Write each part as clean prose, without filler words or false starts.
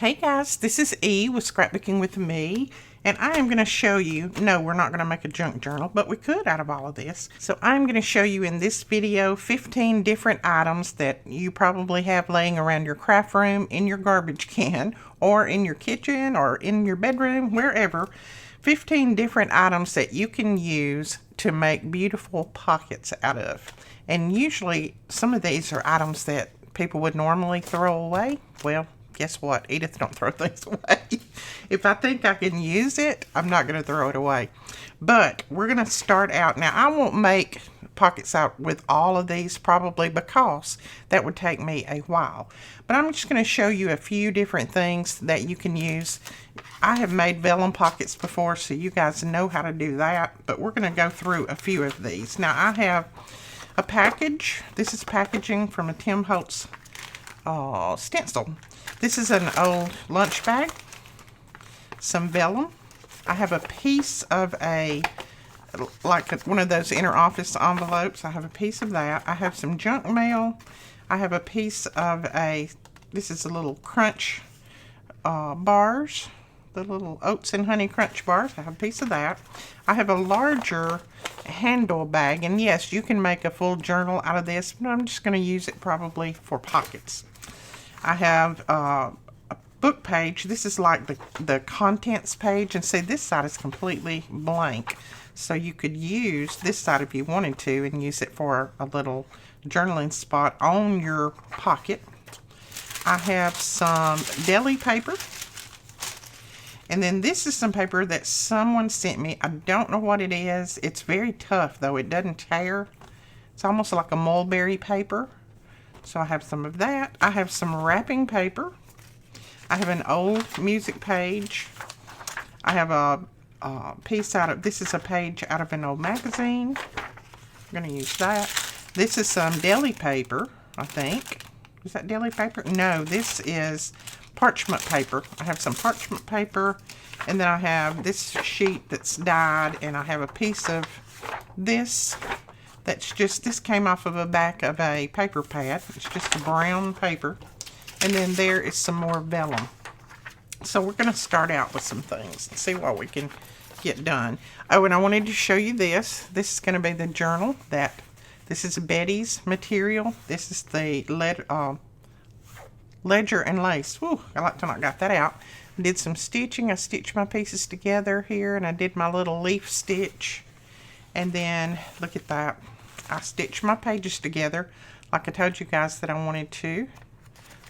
Hey guys, this is E with Scrapbooking with Me, and I am going to show you, no, we're not going to make a junk journal, but we could out of all of this. So I'm going to show you in this video 15 different items that you probably have laying around your craft room, in your garbage can, or in your kitchen, or in your bedroom, wherever. 15 different items that you can use to make beautiful pockets out of. And usually some of these are items that people would normally throw away. Well, guess what? Edith don't throw things away. If I think I can use it, I'm not going to throw it away. But we're going to start out. Now, I won't make pockets out with all of these probably because that would take me a while. But I'm just going to show you a few different things that you can use. I have made vellum pockets before, so you guys know how to do that. But we're going to go through a few of these. Now, I have a package. This is packaging from a Tim Holtz stencil. This is an old lunch bag, some vellum. I have a piece of one of those inner office envelopes. I have a piece of that. I have some junk mail. I have a piece of this is a little crunch bars, the little oats and honey crunch bars. I have a piece of that. I have a larger handle bag, and yes, you can make a full journal out of this, but I'm just going to use it probably for pockets. I have a book page. This is like the contents page, and see, this side is completely blank, so you could use this side if you wanted to and use it for a little journaling spot on your pocket. I have some Deli paper, and then this is some paper that someone sent me. I don't know what it is. It's very tough though. It doesn't tear. It's almost like a mulberry paper. So I have some of that. I have some wrapping paper. I have an old music page. I have a piece this is a page out of an old magazine. I'm going to use that. This is some Deli paper, I think. Is that Deli paper? No, this is Parchment paper. I have some Parchment paper, and then I have this sheet that's dyed, and I have a piece of this. This came off of the back of a paper pad. It's just a brown paper. And then there is some more vellum. So we're going to start out with some things and see what we can get done. Oh, and I wanted to show you this. This is going to be the journal this is Betty's material. This is the ledger and lace. Woo, I like to not got that out. I did some stitching. I stitched my pieces together here, and I did my little leaf stitch. And then, look at that. I stitched my pages together like I told you guys that I wanted to.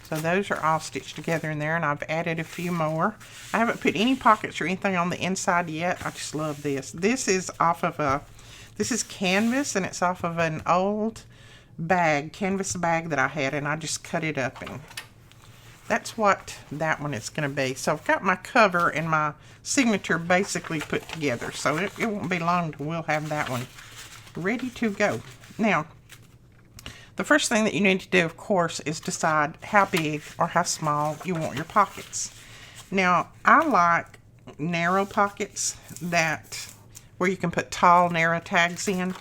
So those are all stitched together in there, and I've added a few more. I haven't put any pockets or anything on the inside yet. I just love this. This is this is canvas, and it's off of an old canvas bag that I had, and I just cut it up, and that's what that one is going to be. So I've got my cover and my signature basically put together. So it won't be long till we'll have that one ready to go. Now, the first thing that you need to do, of course, is decide how big or how small you want your pockets. Now, I like narrow pockets where you can put tall, narrow tags in.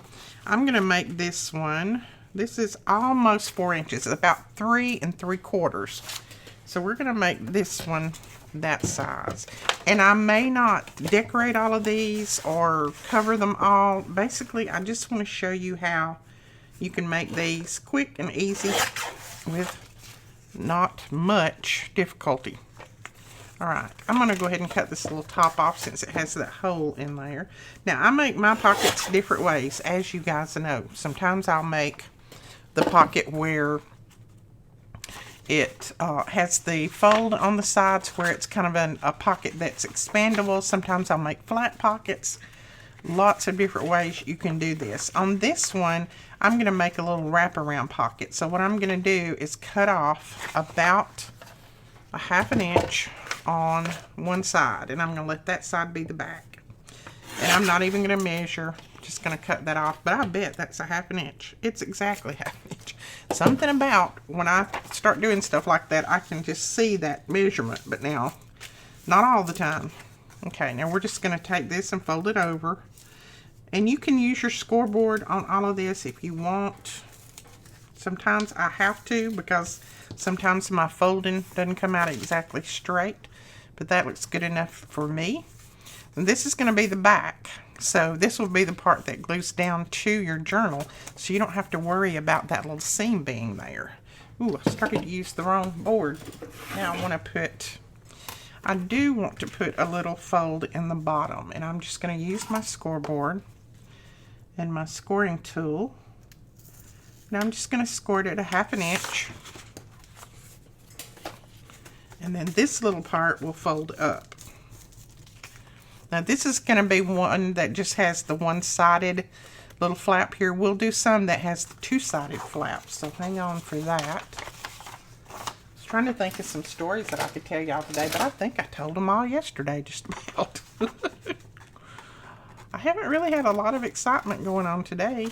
I'm going to make this one. This is almost 4 inches, about 3 3/4. So we're going to make this one that size. And I may not decorate all of these or cover them all. Basically, I just want to show you how you can make these quick and easy with not much difficulty. Alright, I'm going to go ahead and cut this little top off since it has that hole in there. Now, I make my pockets different ways, as you guys know. Sometimes I'll make the pocket where it has the fold on the sides where it's kind of a pocket that's expandable. Sometimes I'll make flat pockets. Lots of different ways you can do this. On this one, I'm going to make a little wraparound pocket. So what I'm going to do is cut off about a 1/2 inch on one side. And I'm going to let that side be the back. And I'm not even going to measure. Just going to cut that off, but I bet that's a 1/2 inch. It's exactly 1/2 inch. Something about when I start doing stuff like that, I can just see that measurement, but now, not all the time. Okay, now we're just going to take this and fold it over, and you can use your scoreboard on all of this if you want. Sometimes I have to because Sometimes my folding doesn't come out exactly straight, but that looks good enough for me. And this is going to be the back. So this will be the part that glues down to your journal, so you don't have to worry about that little seam being there. Ooh, I started to use the wrong board. Now I do want to put a little fold in the bottom, and I'm just going to use my scoreboard and my scoring tool. Now I'm just going to score it at a 1/2 inch. And then this little part will fold up. Now this is going to be one that just has the one-sided little flap here. We'll do some that has the two-sided flaps, so hang on for that. I was trying to think of some stories that I could tell y'all today, but I think I told them all yesterday just about. I haven't really had a lot of excitement going on today.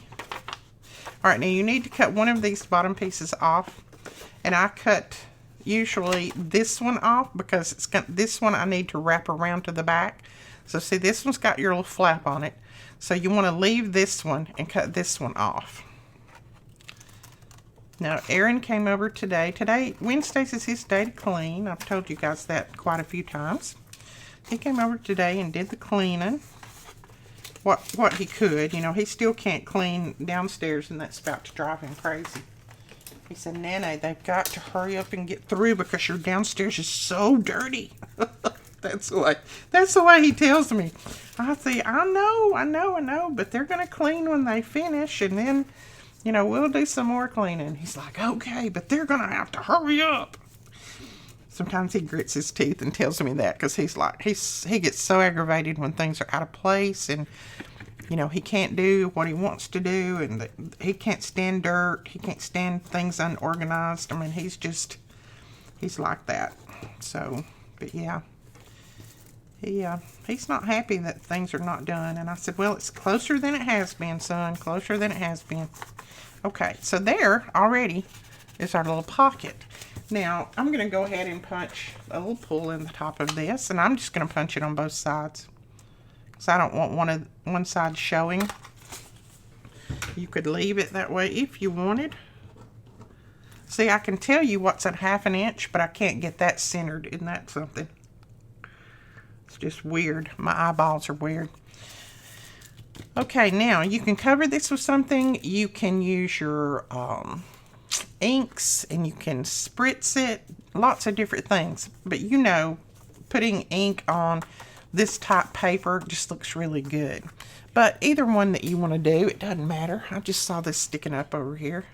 All right, now you need to cut one of these bottom pieces off, and I cut usually this one off because this one I need to wrap around to the back. So see, this one's got your little flap on it. So you want to leave this one and cut this one off. Now, Aaron came over today. Wednesdays is his day to clean. I've told you guys that quite a few times. He came over today and did the cleaning. What he could. You know, he still can't clean downstairs, and that's about to drive him crazy. He said, Nana, they've got to hurry up and get through because your downstairs is so dirty. That's the way he tells me. I say, I know, but they're going to clean when they finish, and then, you know, we'll do some more cleaning. He's like, okay, but they're going to have to hurry up. Sometimes he grits his teeth and tells me that because he's like, he gets so aggravated when things are out of place, and, you know, he can't do what he wants to do, and he can't stand dirt. He can't stand things unorganized. I mean, he's like that. So, but yeah. He's not happy that things are not done. And I said, well, it's closer than it has been, son. Closer than it has been. Okay, so there already is our little pocket. Now, I'm going to go ahead and punch a little pull in the top of this. And I'm just going to punch it on both sides, because I don't want one side showing. You could leave it that way if you wanted. See, I can tell you what's at 1/2 inch, but I can't get that centered. Isn't that something? It's just weird. My eyeballs are weird. Okay, now you can cover this with something. You can use your inks, and you can spritz it. Lots of different things. But you know, putting ink on this type paper just looks really good. But either one that you want to do, it doesn't matter. I just saw this sticking up over here.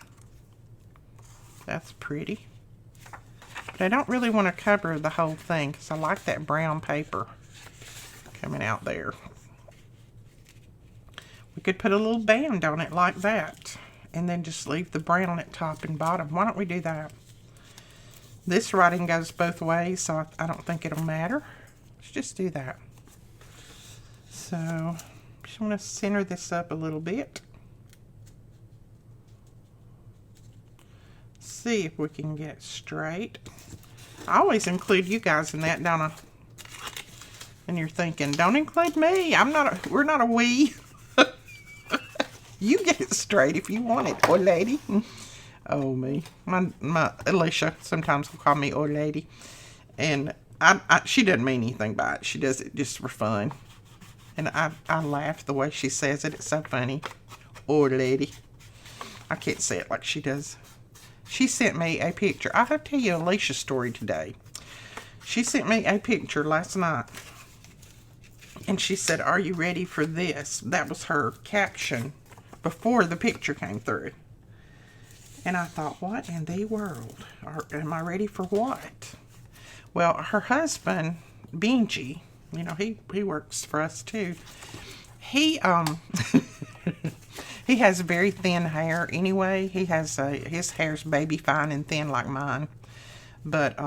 That's pretty. But I don't really want to cover the whole thing because I like that brown paper coming out there. We could put a little band on it like that, and then just leave the brown at top and bottom. Why don't we do that? This writing goes both ways, so I don't think it'll matter. Let's just do that. So, just want to center this up a little bit. See if we can get it straight. I always include you guys in that, don't I? And you're thinking, don't include me. We're not a we. You get it straight if you want it, old lady. Oh, me. My Alicia sometimes will call me old lady. And she doesn't mean anything by it. She does it just for fun. And I laugh the way she says it. It's so funny. Old lady. I can't say it like she does. She sent me a picture. I have to tell you Alicia's story today. She sent me a picture last night. And she said, are you ready for this? That was her caption before the picture came through. And I thought, what in the world? Am I ready for what? Well, her husband, Benji, you know, he works for us too. He he has very thin hair anyway. He has his hair's baby fine and thin like mine. But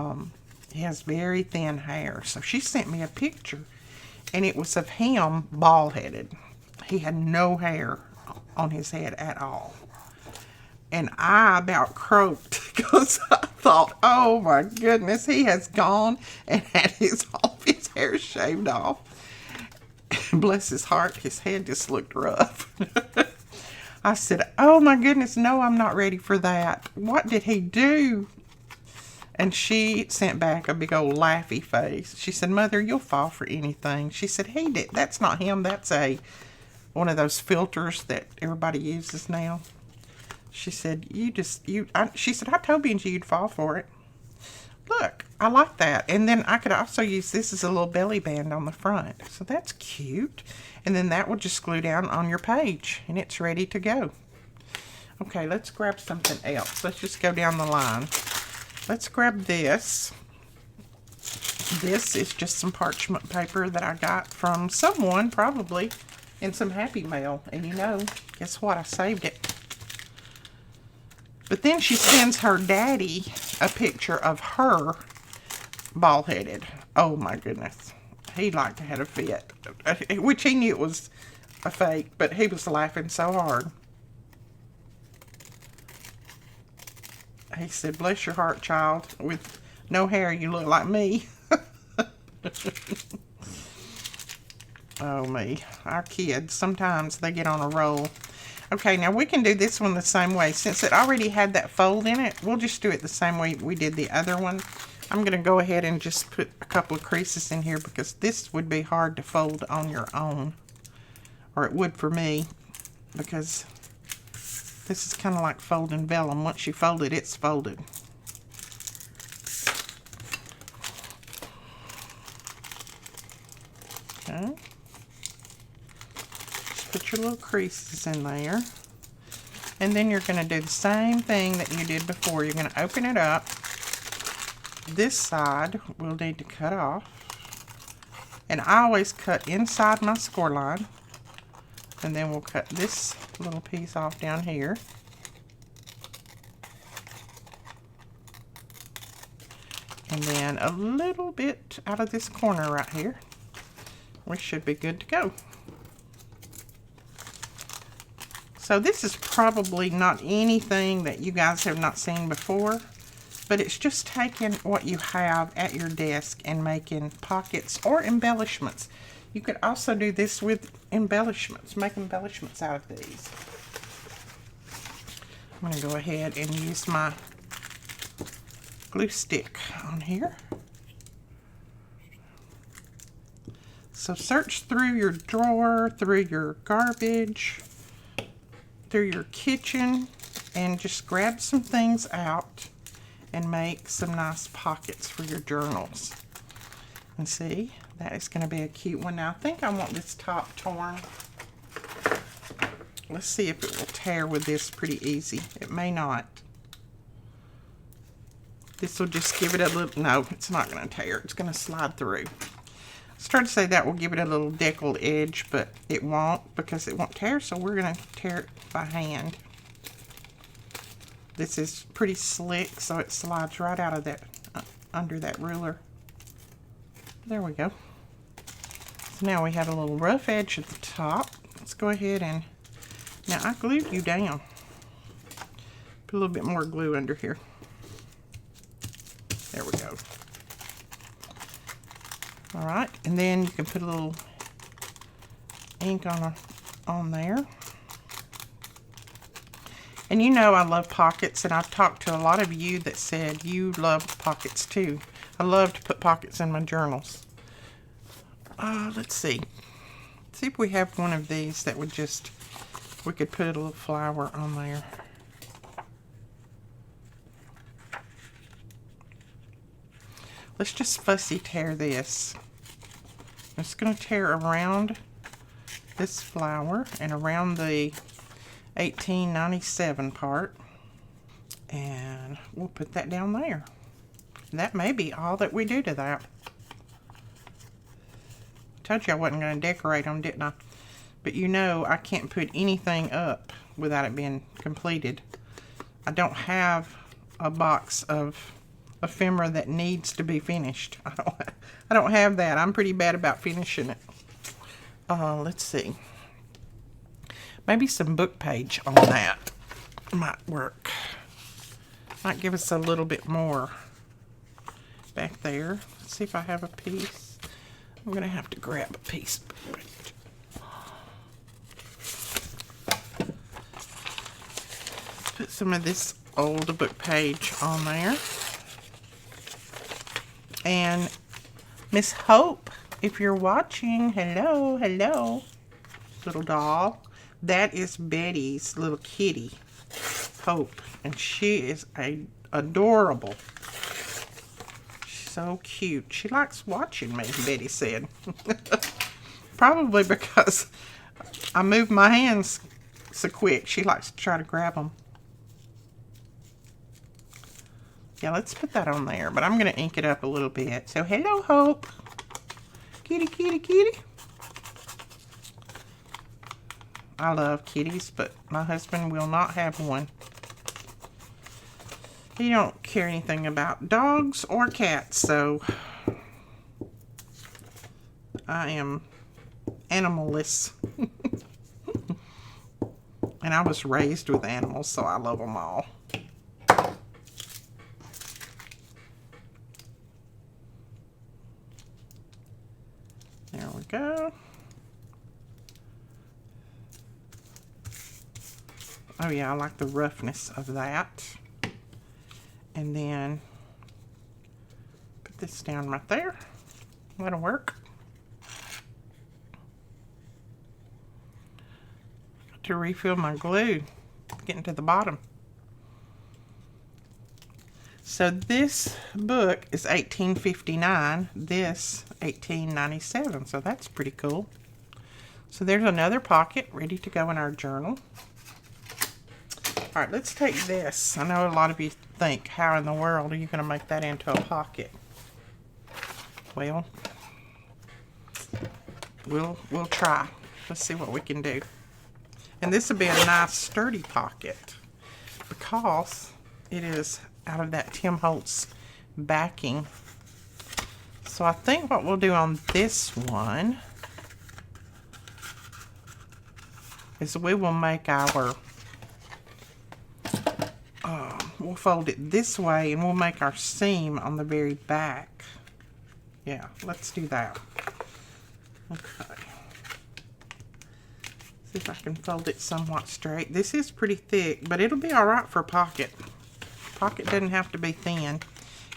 he has very thin hair. So she sent me a picture, and it was of him bald-headed. He had no hair on his head at all. And I about croaked because I thought, oh my goodness, he has gone and had all his hair shaved off. Bless his heart, his head just looked rough. I said, oh my goodness, no, I'm not ready for that. What did he do? And she sent back a big old laughy face. She said, "Mother, you'll fall for anything." She said, "He did. That's not him. That's one of those filters that everybody uses now." She said, she said, "I told Benji you'd fall for it." Look, I like that. And then I could also use this as a little belly band on the front. So that's cute. And then that will just glue down on your page and it's ready to go. Okay, let's grab something else. Let's just go down the line. Let's grab this. This is just some parchment paper that I got from someone, probably, in some Happy Mail. And you know, guess what? I saved it. But then she sends her daddy a picture of her bald-headed. Oh my goodness. He liked to have a fit. Which he knew it was a fake, but he was laughing so hard. He said, "Bless your heart, child. With no hair, you look like me." Oh me. Our kids, sometimes they get on a roll. Okay, now we can do this one the same way. Since it already had that fold in it, we'll just do it the same way we did the other one. I'm going to go ahead and just put a couple of creases in here because this would be hard to fold on your own. Or it would for me, because this is kind of like folding vellum. Once you fold it, it's folded. Okay. Put your little creases in there. And then you're going to do the same thing that you did before. You're going to open it up. This side we'll need to cut off. And I always cut inside my score line. And then we'll cut this little piece off down here. And then a little bit out of this corner right here. We should be good to go. So this is probably not anything that you guys have not seen before, but it's just taking what you have at your desk and making pockets or embellishments. You could also do this with embellishments, make embellishments out of these. I'm going to go ahead and use my glue stick on here. So search through your drawer, through your garbage, through your kitchen, and just grab some things out and make some nice pockets for your journals. And see, that is going to be a cute one. Now I think I want this top torn. Let's see if it will tear with this pretty easy. It may not. This will just give it a little, no, it's not going to tear. It's going to slide through. I was trying to say that will give it a little deckled edge, but it won't because it won't tear, so we're going to tear it by hand. This is pretty slick, so it slides right out of that, under that ruler. There we go. So now we have a little rough edge at the top. Let's go ahead and, now I glued you down. Put a little bit more glue under here. There we go. All right, and then you can put a little ink on there. And you know I love pockets, and I've talked to a lot of you that said you love pockets too. I love to put pockets in my journals. Let's see. See if we have one of these that would just, we could put a little flower on there. Let's just fussy tear this. I'm just going to tear around this flower and around the 1897 part. And we'll put that down there. That may be all that we do to that. Told you I wasn't going to decorate them, didn't I? But you know I can't put anything up without it being completed. I don't have a box of ephemera that needs to be finished. I don't have that. I'm pretty bad about finishing it. Let's see. Maybe some book page on that might work. Might give us a little bit more back there. Let's see if I have a piece. I'm gonna have to grab a piece. Let's put some of this old book page on there. And Miss Hope, if you're watching, hello, hello, little doll. That is Betty's little kitty, Hope, and she is adorable. She's so cute. She likes watching me, Betty said. Probably because I move my hands so quick. She likes to try to grab them. Yeah, let's put that on there, but I'm going to ink it up a little bit. So, hello, Hope. Kitty, kitty, kitty. I love kitties, but my husband will not have one. He don't care anything about dogs or cats, so I am animalless. And I was raised with animals, so I love them all. There we go. Oh yeah, I like the roughness of that. And then put this down right there. That'll work. To refill my glue, getting to the bottom. So this book is $18.59, this $18.97, so that's pretty cool. So there's another pocket ready to go in our journal. All right, let's take this. I know a lot of you think, how in the world are you going to make that into a pocket? Well, we'll try. Let's see what we can do. And this would be a nice sturdy pocket because it is out of that Tim Holtz backing. So I think what we'll do on this one is we will make our, we'll fold it this way and we'll make our seam on the very back. Yeah, let's do that. Okay. See if I can fold it somewhat straight. This is pretty thick, but it'll be all right for a pocket. Pocket doesn't have to be thin.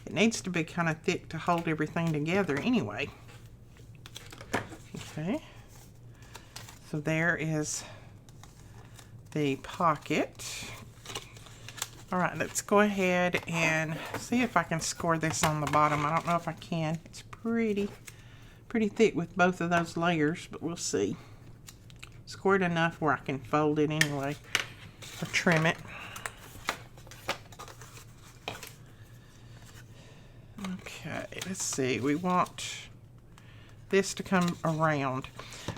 It needs to be kind of thick to hold everything together anyway. Okay. So there is the pocket. All right, let's go ahead and see if I can score this on the bottom. I don't know if I can. It's pretty thick with both of those layers, but we'll see. Score it enough where I can fold it anyway or trim it. Okay, let's see. We want this to come around.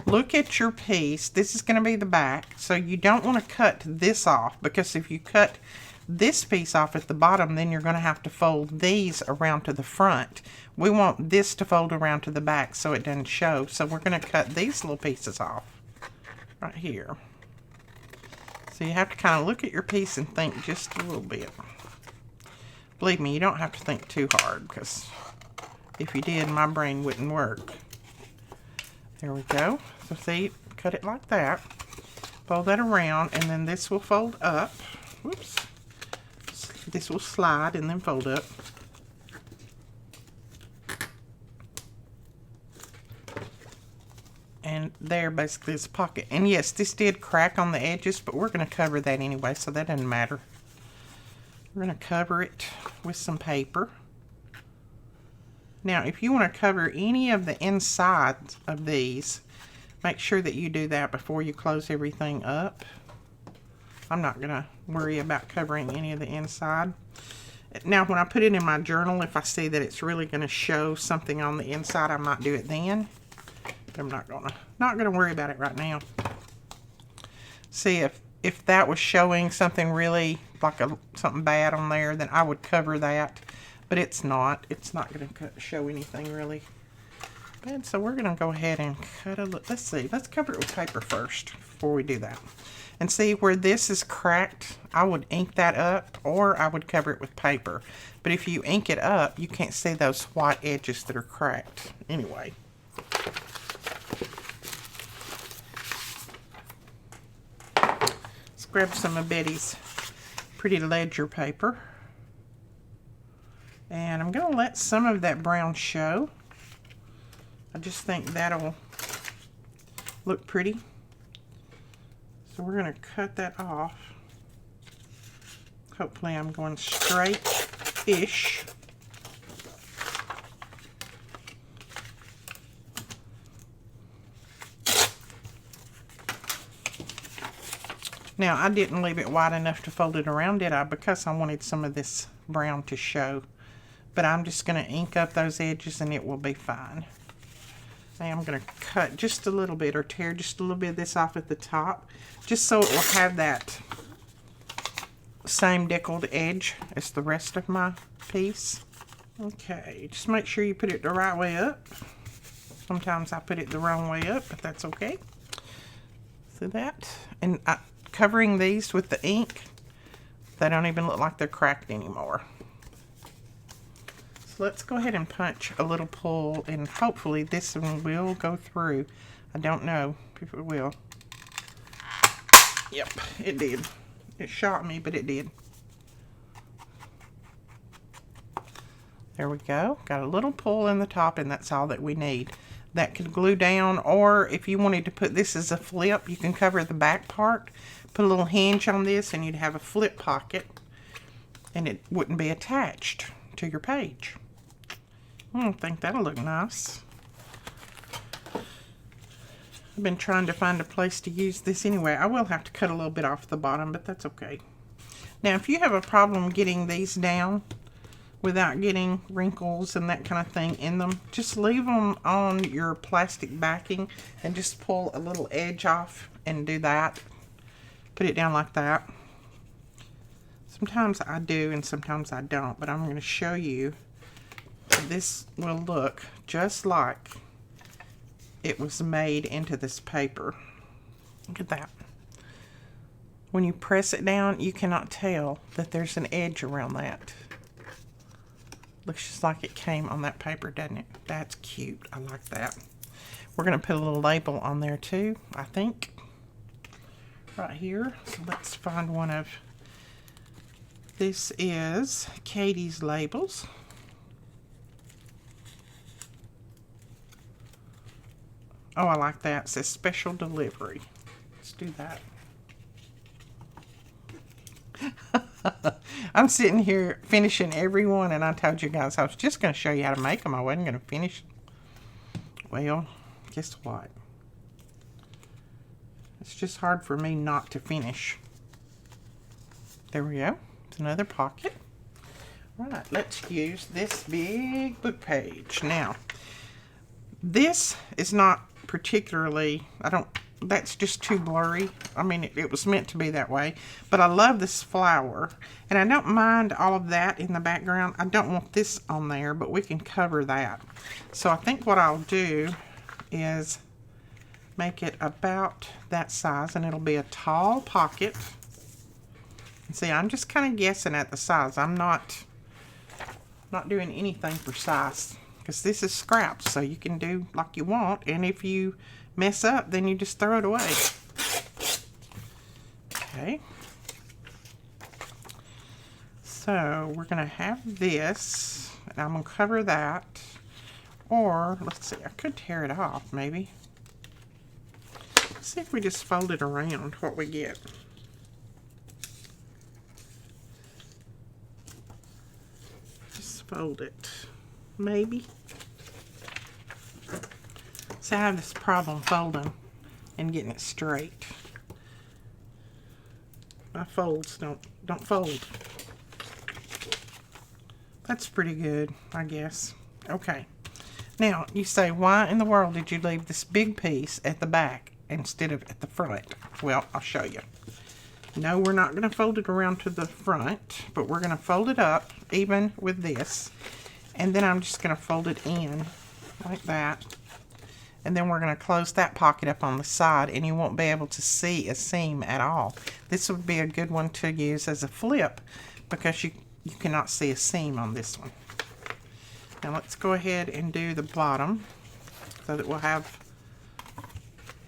Look at your piece. This is going to be the back, so you don't want to cut this off, because if you cut this piece off at the bottom, then you're going to have to fold these around to the front. We want this to fold around to the back so it doesn't show. So we're going to cut these little pieces off right here. So you have to kind of look at your piece and think just a little bit. Believe me, you don't have to think too hard, because if you did, my brain wouldn't work. There we go. So see, cut it like that. Fold that around, and then this will fold up. Whoops. This will slide and then fold up. And there basically is a pocket. And yes, this did crack on the edges, but we're going to cover that anyway, so that doesn't matter. We're going to cover it with some paper. Now, if you want to cover any of the insides of these, make sure that you do that before you close everything up. I'm not going to worry about covering any of the inside. Now, when I put it in my journal, if I see that it's really going to show something on the inside, I might do it then. But I'm not going to worry about it right now. See, if that was showing something really like something bad on there, then I would cover that. But it's not. It's not going to show anything really bad. So we're going to go ahead and cut a look. Let's see. Let's cover it with paper first before we do that. And see where this is cracked, I would ink that up, or I would cover it with paper. But if you ink it up, you can't see those white edges that are cracked anyway. Let's grab some of Betty's pretty ledger paper. And I'm going to let some of that brown show. I just think that'll look pretty. So we're going to cut that off. Hopefully I'm going straight-ish. Now, I didn't leave it wide enough to fold it around, did I? Because I wanted some of this brown to show. But I'm just going to ink up those edges and it will be fine. Now I'm going to cut just a little bit, or tear just a little bit of this off at the top, just so it will have that same deckled edge as the rest of my piece. Okay, just make sure you put it the right way up. Sometimes I put it the wrong way up, but that's okay. See that? And covering these with the ink, they don't even look like they're cracked anymore. So let's go ahead and punch a little pull, and hopefully this one will go through. I don't know if it will. Yep, it did. It shot me, but it did. There we go. Got a little pull in the top, and that's all that we need. That could glue down, or if you wanted to put this as a flip, you can cover the back part, put a little hinge on this, and you'd have a flip pocket, and it wouldn't be attached to your page. I think that'll look nice. I've been trying to find a place to use this anyway. I will have to cut a little bit off the bottom, but that's okay. Now, if you have a problem getting these down without getting wrinkles and that kind of thing in them, just leave them on your plastic backing and just pull a little edge off and do that. Put it down like that. Sometimes I do and sometimes I don't, but I'm going to show you. This will look just like it was made into this paper. Look at that. When you press it down, you cannot tell that there's an edge around that. Looks just like it came on that paper, doesn't it? That's cute. I like that. We're going to put a little label on there too, I think. Right here. So let's find one of... This is Katie's labels. Oh, I like that. It says special delivery. Let's do that. I'm sitting here finishing every one, and I told you guys I was just going to show you how to make them. I wasn't going to finish. Well, guess what? It's just hard for me not to finish. There we go. It's another pocket. Right, let's use this big book page. Now, this is not particularly, that's just too blurry. I mean, it was meant to be that way, but I love this flower, and I don't mind all of that in the background. I don't want this on there, but we can cover that. So I think what I'll do is make it about that size, and it'll be a tall pocket. And see, I'm just kind of guessing at the size. I'm not doing anything precise, because this is scraps, so you can do like you want, and if you mess up, then you just throw it away. Okay. So we're going to have this, and I'm going to cover that, or let's see, I could tear it off maybe. Let's see if we just fold it around, what we get. Just fold it. Maybe. See, I have this problem folding and getting it straight. My folds don't fold. That's pretty good, I guess. Okay. Now, you say, why in the world did you leave this big piece at the back instead of at the front? Well, I'll show you. No, we're not going to fold it around to the front, but we're going to fold it up even with this. And then I'm just going to fold it in like that. And then we're going to close that pocket up on the side, and you won't be able to see a seam at all. This would be a good one to use as a flip, because you cannot see a seam on this one. Now let's go ahead and do the bottom so that we'll have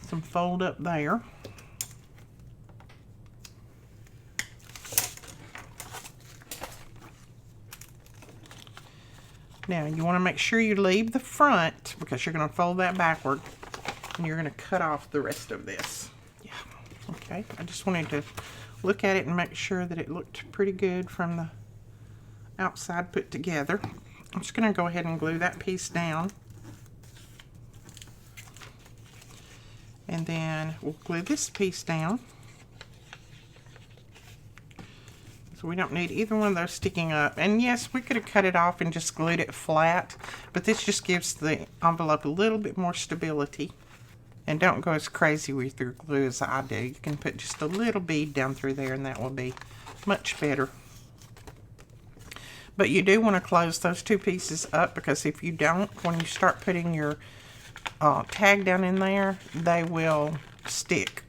some fold up there. Now you want to make sure you leave the front because you're going to fold that backward and you're going to cut off the rest of this. Yeah, okay. I just wanted to look at it and make sure that it looked pretty good from the outside put together. I'm just going to go ahead and glue that piece down. And then we'll glue this piece down. So we don't need either one of those sticking up. And yes, we could have cut it off and just glued it flat, but this just gives the envelope a little bit more stability. And don't go as crazy with your glue as I do. You can put just a little bead down through there and that will be much better. But you do want to close those two pieces up, because if you don't, when you start putting your tag down in there, they will stick.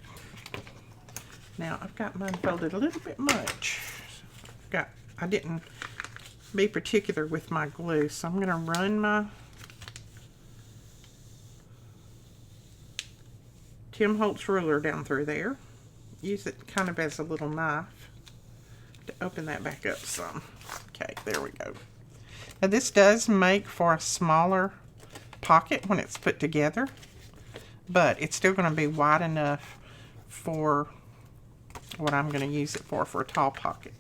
Now I've got mine folded a little bit much. I didn't be particular with my glue, so I'm going to run my Tim Holtz ruler down through there. Use it kind of as a little knife to open that back up some. Okay, there we go. Now this does make for a smaller pocket when it's put together, but it's still going to be wide enough for what I'm going to use it for a tall pocket.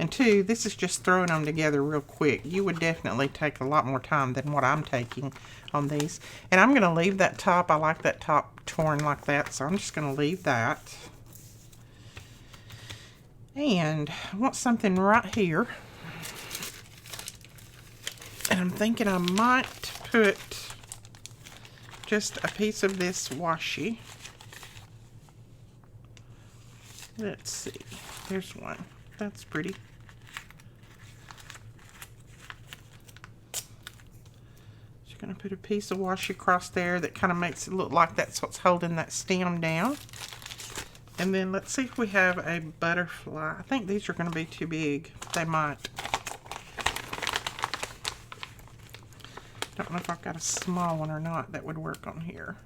And two, this is just throwing them together real quick. You would definitely take a lot more time than what I'm taking on these. And I'm going to leave that top. I like that top torn like that, so I'm just going to leave that. And I want something right here. And I'm thinking I might put just a piece of this washi. Let's see. There's one. That's pretty. Just going to put a piece of washi across there that kind of makes it look like that's what's holding that stem down. And then let's see if we have a butterfly. I think these are going to be too big. They might. Don't know if I've got a small one or not that would work on here.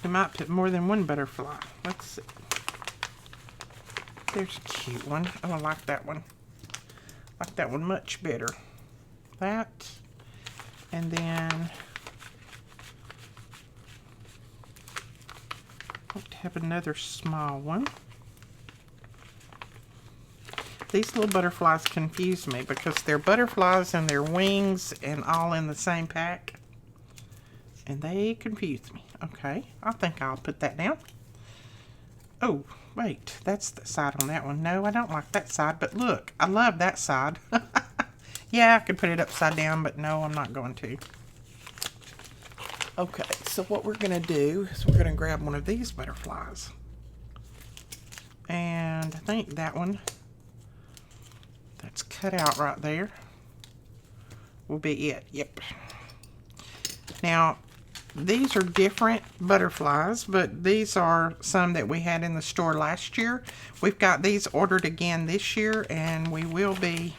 We might put more than one butterfly. Let's see. There's a cute one. Oh, I like that one. I like that one much better. That. And then I want to have another small one. These little butterflies confuse me because they're butterflies and they're wings and all in the same pack. And they confuse me. Okay, I think I'll put that down. Oh, wait, that's the side on that one. No, I don't like that side, but look, I love that side. Yeah, I could put it upside down, but no, I'm not going to. Okay, so what we're going to do is we're going to grab one of these butterflies. And I think that one that's cut out right there will be it. Yep. Now, these are different butterflies, but these are some that we had in the store last year. We've got these ordered again this year, and we will be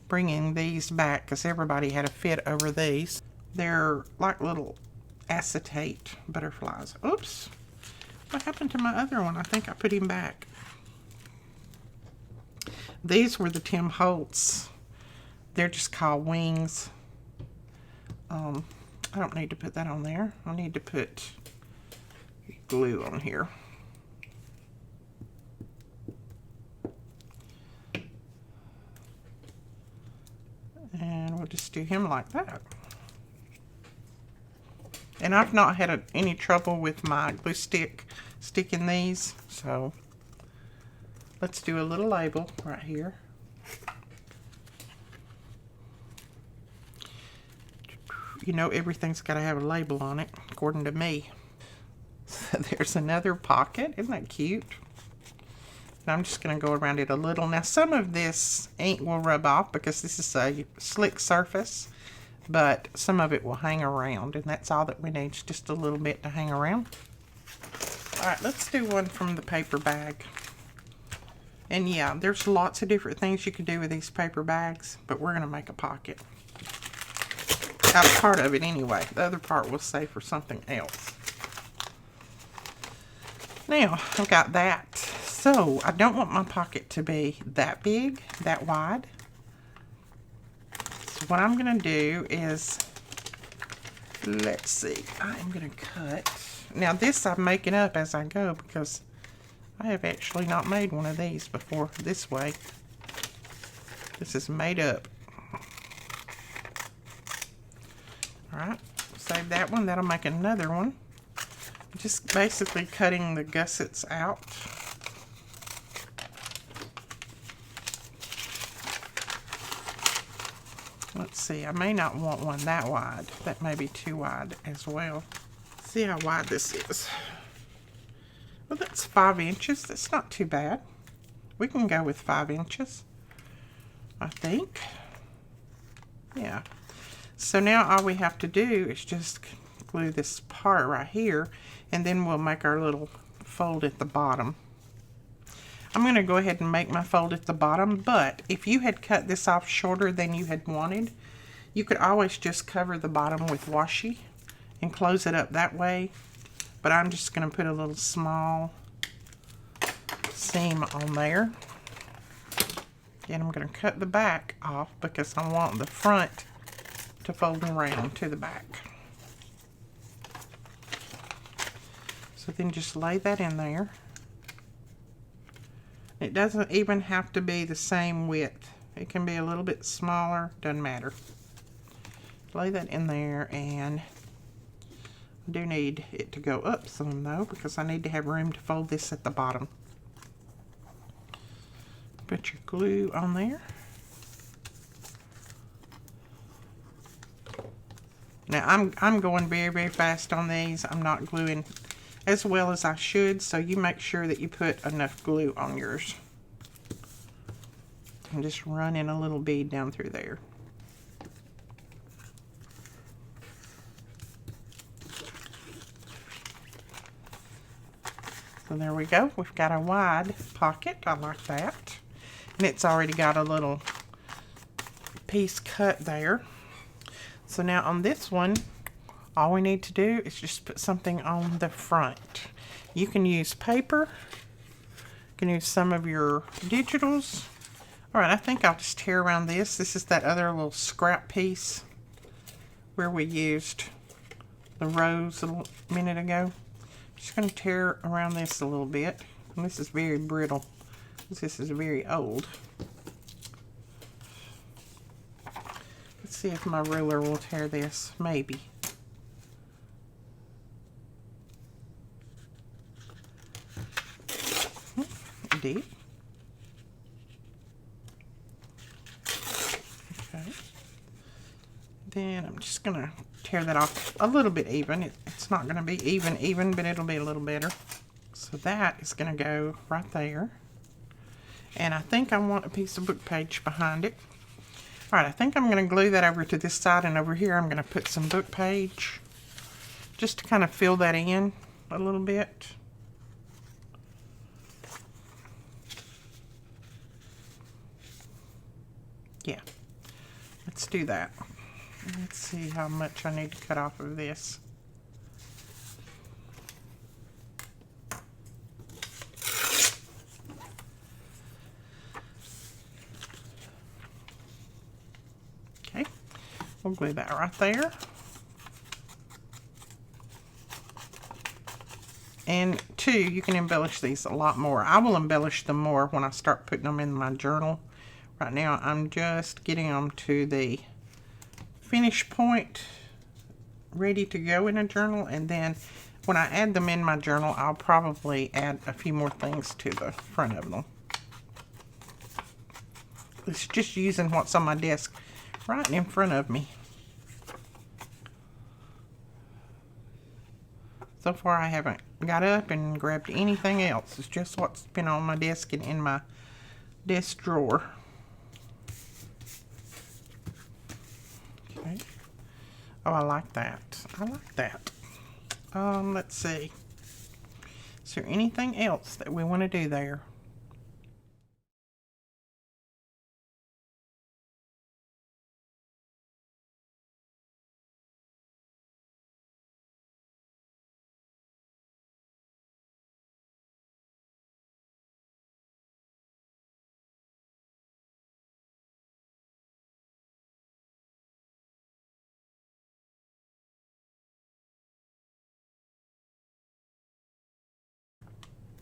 bringing these back because everybody had a fit over these. They're like little acetate butterflies. Oops. What happened to my other one? I think I put him back. These were the Tim Holtz. They're just called wings. I don't need to put that on there. I need to put glue on here. And we'll just do him like that. And I've not had any trouble with my glue stick sticking these, so let's do a little label right here. You know, everything's got to have a label on it, according to me. So there's another pocket. Isn't that cute? And I'm just going to go around it a little. Now, some of this ink will rub off because this is a slick surface, but some of it will hang around, and that's all that we need, is just a little bit to hang around. All right, let's do one from the paper bag. And yeah, there's lots of different things you can do with these paper bags, but we're going to make a pocket. Out of part of it anyway. The other part we'll save for something else. Now, I've got that. So, I don't want my pocket to be that big, that wide. So, what I'm going to do is, let's see, I'm going to cut. Now, this I'm making up as I go because I have actually not made one of these before this way. This is made up. Alright, save that one. That'll make another one. Just basically cutting the gussets out. Let's see, I may not want one that wide. That may be too wide as well. See how wide this is. Well, that's 5 inches. That's not too bad. We can go with 5 inches, I think. Yeah. So now all we have to do is just glue this part right here, and then we'll make our little fold at the bottom. I'm going to go ahead and make my fold at the bottom, but if you had cut this off shorter than you had wanted, you could always just cover the bottom with washi and close it up that way. But I'm just going to put a little small seam on there. And I'm going to cut the back off because I want the front to fold around to the back. So then just lay that in there. It doesn't even have to be the same width. It can be a little bit smaller, doesn't matter. Lay that in there, and I do need it to go up some though because I need to have room to fold this at the bottom. Put your glue on there. Now I'm going very, very fast on these. I'm not gluing as well as I should, so you make sure that you put enough glue on yours. And just run in a little bead down through there. So there we go. We've got a wide pocket. I like that. And it's already got a little piece cut there. So now on this one, all we need to do is just put something on the front. You can use paper. You can use some of your digitals. Alright, I think I'll just tear around this. This is that other little scrap piece where we used the rose a minute ago. Just going to tear around this a little bit. And this is very brittle. This is very old. Let's see if my ruler will tear this. Maybe. It did. Okay. Then I'm just going to tear that off a little bit even. It's not going to be even, but it'll be a little better. So that is going to go right there. And I think I want a piece of book page behind it. Alright, I think I'm going to glue that over to this side, and over here I'm going to put some book page just to kind of fill that in a little bit. Yeah, let's do that. Let's see how much I need to cut off of this. Okay, we'll glue that right there. And two, you can embellish these a lot more. I will embellish them more when I start putting them in my journal. Right now, I'm just getting them to the finish point, ready to go in a journal, and then when I add them in my journal, I'll probably add a few more things to the front of them. It's just using what's on my desk right in front of me. So far, I haven't got up and grabbed anything else. It's just what's been on my desk and in my desk drawer. Okay. Oh, I like that. I like that. Let's see. Is there anything else that we want to do there?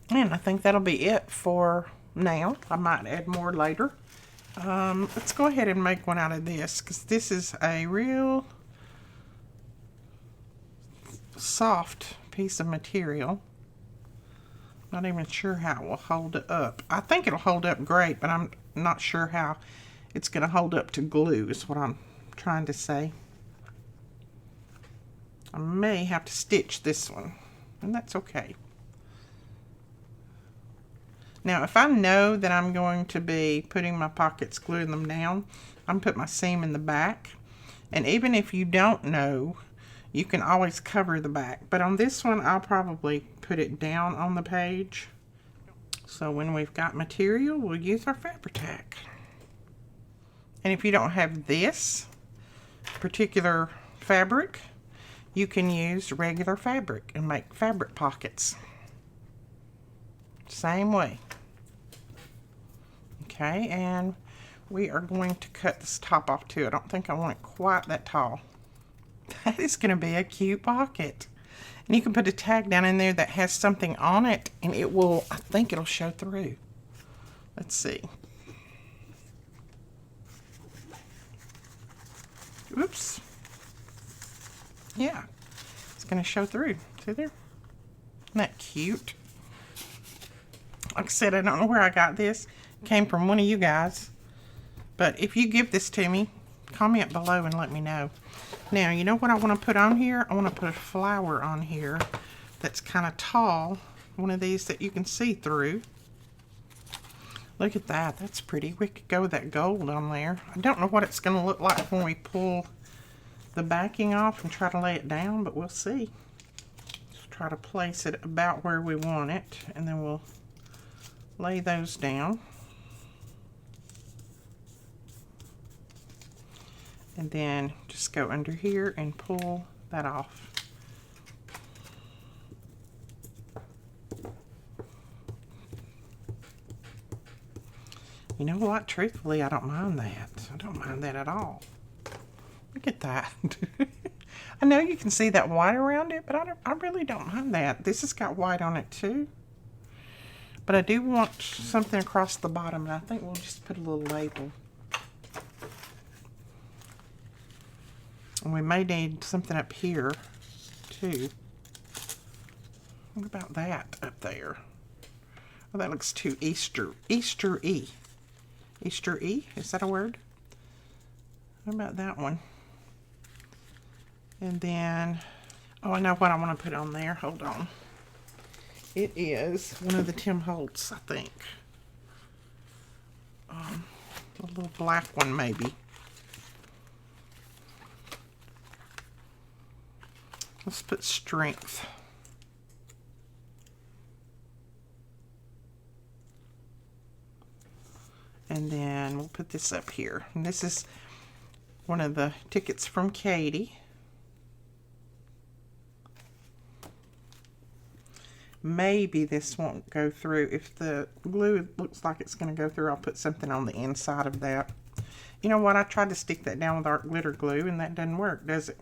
And I think that'll be it for now. I might add more later. Let's go ahead and make one out of this, because this is a real soft piece of material. Not even sure how it will hold it up. I think it'll hold up great, but I'm not sure how it's going to hold up to glue is what I'm trying to say. I may have to stitch this one, and that's okay. Now, if I know that I'm going to be putting my pockets, gluing them down, I'm going to put my seam in the back. And even if you don't know, you can always cover the back. But on this one, I'll probably put it down on the page. So when we've got material, we'll use our Fabri-Tac. And if you don't have this particular fabric, you can use regular fabric and make fabric pockets. Same way. Okay, and we are going to cut this top off too. I don't think I want it quite that tall. That is going to be a cute pocket. And you can put a tag down in there that has something on it, and it will, I think it'll show through. Let's see. Oops. Yeah, it's going to show through. See there? Isn't that cute? Like I said, I don't know where I got this. It came from one of you guys. But if you give this to me, comment below and let me know. Now, you know what I want to put on here? I want to put a flower on here that's kind of tall. One of these that you can see through. Look at that. That's pretty. We could go with that gold on there. I don't know what it's going to look like when we pull the backing off and try to lay it down, but we'll see. Just try to place it about where we want it, and then we'll lay those down. And then just go under here and pull that off. You know what? Truthfully, I don't mind that. I don't mind that at all. Look at that. I know you can see that white around it, but I really don't mind that. This has got white on it too. But I do want something across the bottom, and I think we'll just put a little label. And we may need something up here too. What about that up there? Oh, that looks too Easter-y. Easter-y, is that a word? What about that one? And then, oh, I know what I want to put on there. Hold on. It is one of the Tim Holtz, I think. A little black one, maybe. Let's put strength. And then we'll put this up here. And this is one of the tickets from Katie. Maybe this won't go through. If the glue looks like it's going to go through, I'll put something on the inside of that. You know what? I tried to stick that down with art glitter glue, and that doesn't work, does it?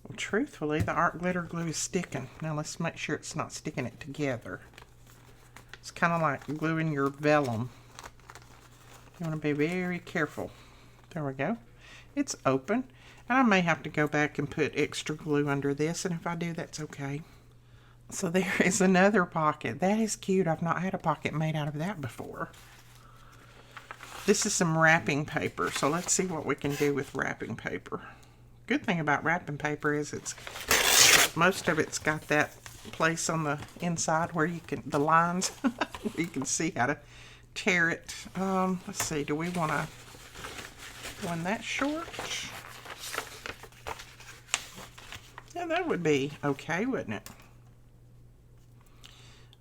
Well, truthfully, the art glitter glue is sticking. Now let's make sure it's not sticking it together. It's kind of like gluing your vellum. You want to be very careful. There we go. It's open. And I may have to go back and put extra glue under this, and if I do, that's okay. So there is another pocket. That is cute. I've not had a pocket made out of that before. This is some wrapping paper. So let's see what we can do with wrapping paper. Good thing about wrapping paper is most of it's got that place on the inside where you can, the lines, where you can see how to tear it. Let's see, do we want to one that short? Yeah, that would be okay, wouldn't it?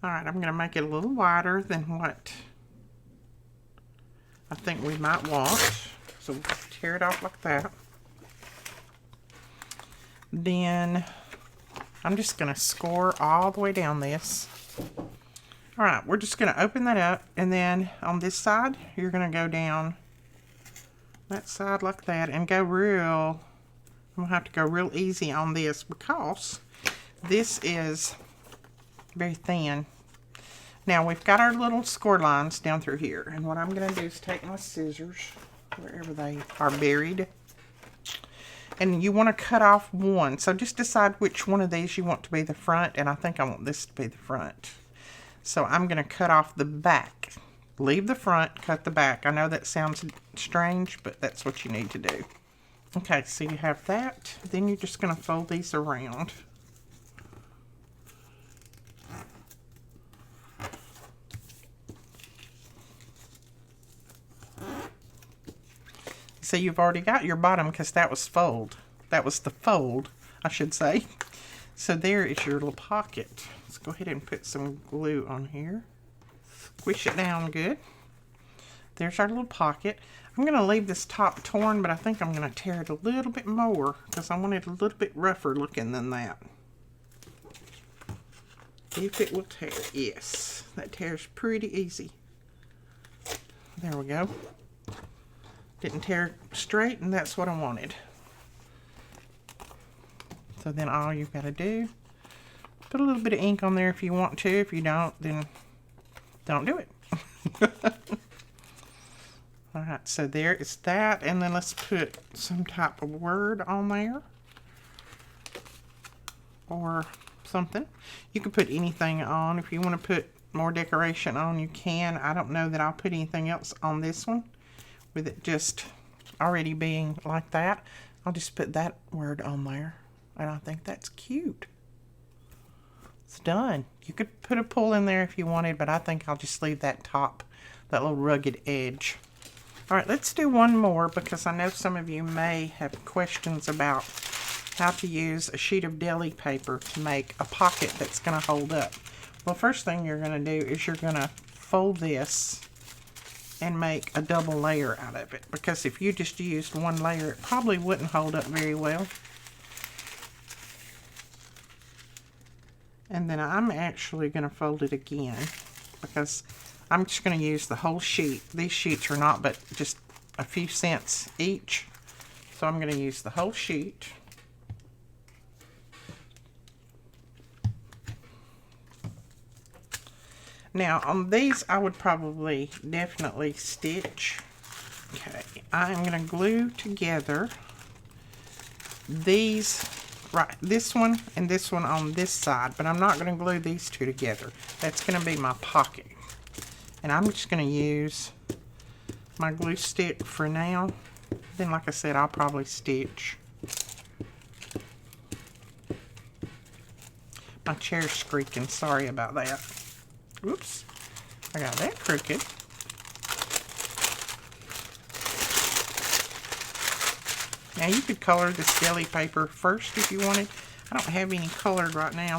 Alright, I'm going to make it a little wider than what I think we might want. So we'll tear it off like that. Then I'm just going to score all the way down this. Alright, we're just going to open that up, and then on this side, you're going to go down that side like that and go real, I'm going to have to go real easy on this because this is very thin. Now we've got our little score lines down through here, and what I'm going to do is take my scissors, wherever they are buried, and you want to cut off one. So just decide which one of these you want to be the front, and I think I want this to be the front. So I'm going to cut off the back. Leave the front, cut the back. I know that sounds strange, but that's what you need to do. Okay, so you have that. Then you're just going to fold these around. So you've already got your bottom because that was fold. That was the fold, I should say. So there is your little pocket. Let's go ahead and put some glue on here. Squish it down good. There's our little pocket. I'm going to leave this top torn, but I think I'm going to tear it a little bit more because I want it a little bit rougher looking than that. If it will tear. Yes, that tears pretty easy. There we go. Didn't tear straight, and that's what I wanted. So then all you've got to do, put a little bit of ink on there if you want to. If you don't, then don't do it. Alright, so there is that, and then let's put some type of word on there. Or something. You can put anything on. If you want to put more decoration on, you can. I don't know that I'll put anything else on this one. With it just already being like that, I'll just put that word on there, and I think that's cute. It's done. You could put a pull in there if you wanted, but I think I'll just leave that top, that little rugged edge. Alright, let's do one more because I know some of you may have questions about how to use a sheet of deli paper to make a pocket that's going to hold up. Well, first thing you're going to do is you're going to fold this and make a double layer out of it, because if you just used one layer, it probably wouldn't hold up very well. And then I'm actually going to fold it again because I'm just going to use the whole sheet. These sheets are not but just a few cents each, so I'm going to use the whole sheet. Now, on these, I would probably definitely stitch. Okay, I'm going to glue together these, right, this one and this one on this side, but I'm not going to glue these two together. That's going to be my pocket. And I'm just going to use my glue stick for now. Then, like I said, I'll probably stitch. My chair's squeaking, sorry about that. Oops, I got that crooked. Now you could color this deli paper first if you wanted. I don't have any colored right now.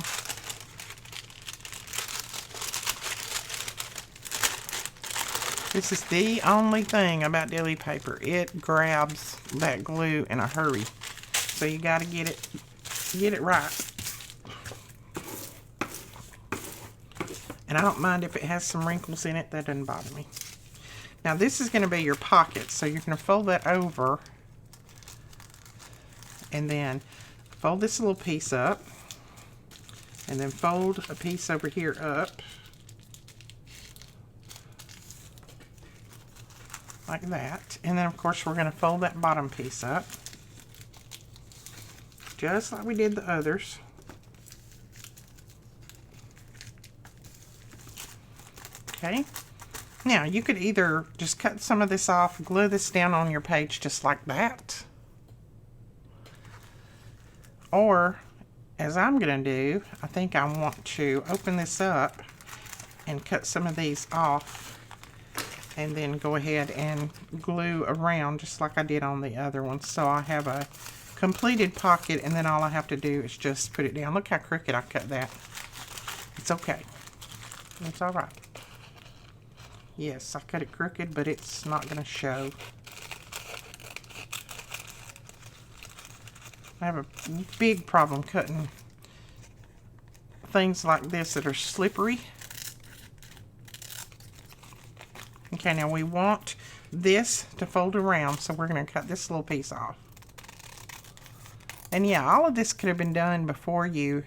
This is the only thing about deli paper. It grabs that glue in a hurry. So you gotta get it right. And I don't mind if it has some wrinkles in it. That doesn't bother me. Now this is going to be your pocket. So you're going to fold that over. And then fold this little piece up. And then fold a piece over here up. Like that. And then of course we're going to fold that bottom piece up. Just like we did the others. Okay, now you could either just cut some of this off, glue this down on your page just like that, or as I'm going to do, I think I want to open this up and cut some of these off and then go ahead and glue around just like I did on the other one. So I have a completed pocket, and then all I have to do is just put it down. Look how crooked I cut that. It's okay. It's all right. Yes, I cut it crooked, but it's not going to show. I have a big problem cutting things like this that are slippery. Okay, now we want this to fold around, so we're going to cut this little piece off. And yeah, all of this could have been done before you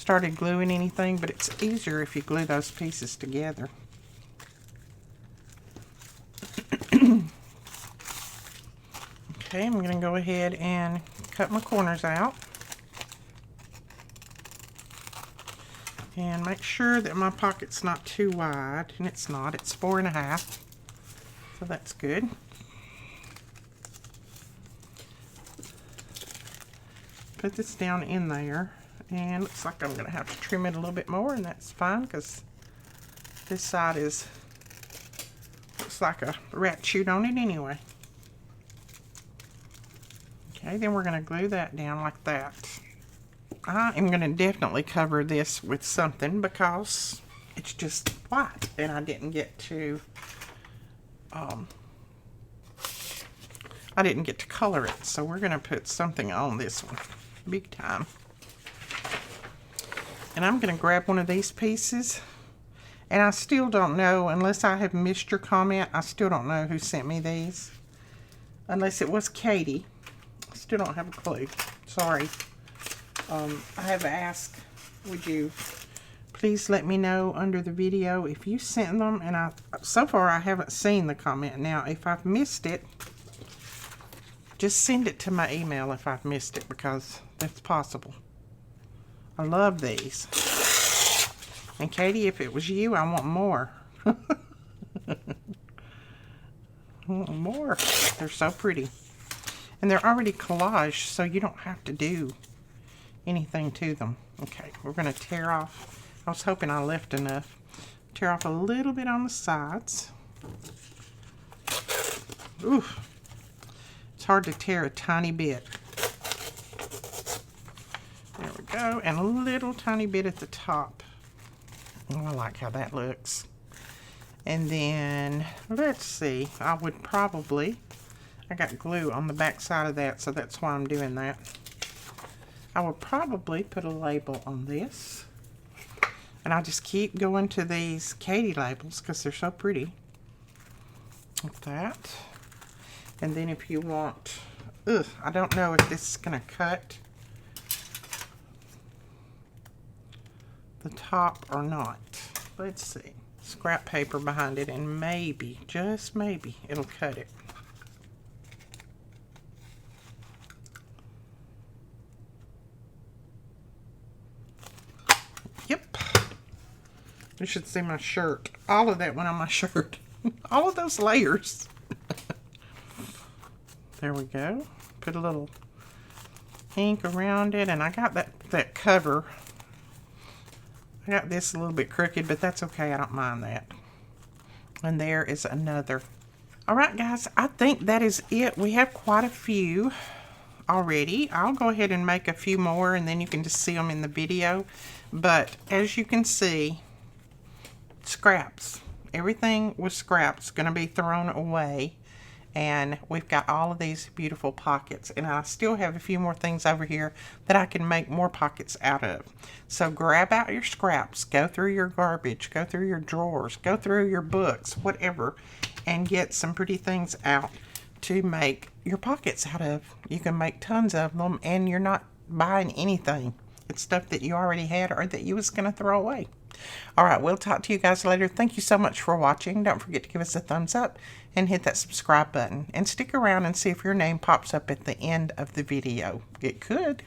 started gluing anything, but it's easier if you glue those pieces together. Okay, I'm going to go ahead and cut my corners out. And make sure that my pocket's not too wide, and it's not. It's 4.5, so that's good. Put this down in there, and looks like I'm going to have to trim it a little bit more, and that's fine because this side looks like a rat chewed on it anyway. Okay, then we're going to glue that down like that. I am going to definitely cover this with something because it's just white and I didn't get to color it. So we're going to put something on this one big time. And I'm going to grab one of these pieces, and I still don't know, unless I have missed your comment, I still don't know who sent me these. Unless it was Katie. I still don't have a clue. Sorry. I have asked, would you please let me know under the video if you sent them, and so far I haven't seen the comment. Now if I've missed it, just send it to my email if I've missed it, because that's possible. I love these. And Katie, if it was you, I want more. I want more. They're so pretty. And they're already collaged, so you don't have to do anything to them. Okay, we're going to tear off. I was hoping I left enough. Tear off a little bit on the sides. Ooh, it's hard to tear a tiny bit. There we go, and a little tiny bit at the top. Oh, I like how that looks. And then let's see. I got glue on the back side of that, so that's why I'm doing that. I will probably put a label on this, and I'll just keep going to these Katie labels because they're so pretty. Like that. And then if you want, I don't know if this is going to cut the top or not. Let's see. Scrap paper behind it, and maybe, just maybe, it'll cut it. Yep. You should see my shirt. All of that went on my shirt. All of those layers. There we go. Put a little ink around it, and I got that cover. I got this a little bit crooked, but that's okay. I don't mind that. And there is another. All right, guys. I think that is it. We have quite a few already. I'll go ahead and make a few more, and then you can just see them in the video. But as you can see, scraps. Everything was scraps, going to be thrown away. And we've got all of these beautiful pockets. And I still have a few more things over here that I can make more pockets out of. So grab out your scraps, go through your garbage, go through your drawers, go through your books, whatever, and get some pretty things out to make your pockets out of. You can make tons of them, and you're not buying anything. It's stuff that you already had or that you was going to throw away. All right, we'll talk to you guys later. Thank you so much for watching. Don't forget to give us a thumbs up and hit that subscribe button. And stick around and see if your name pops up at the end of the video. It could.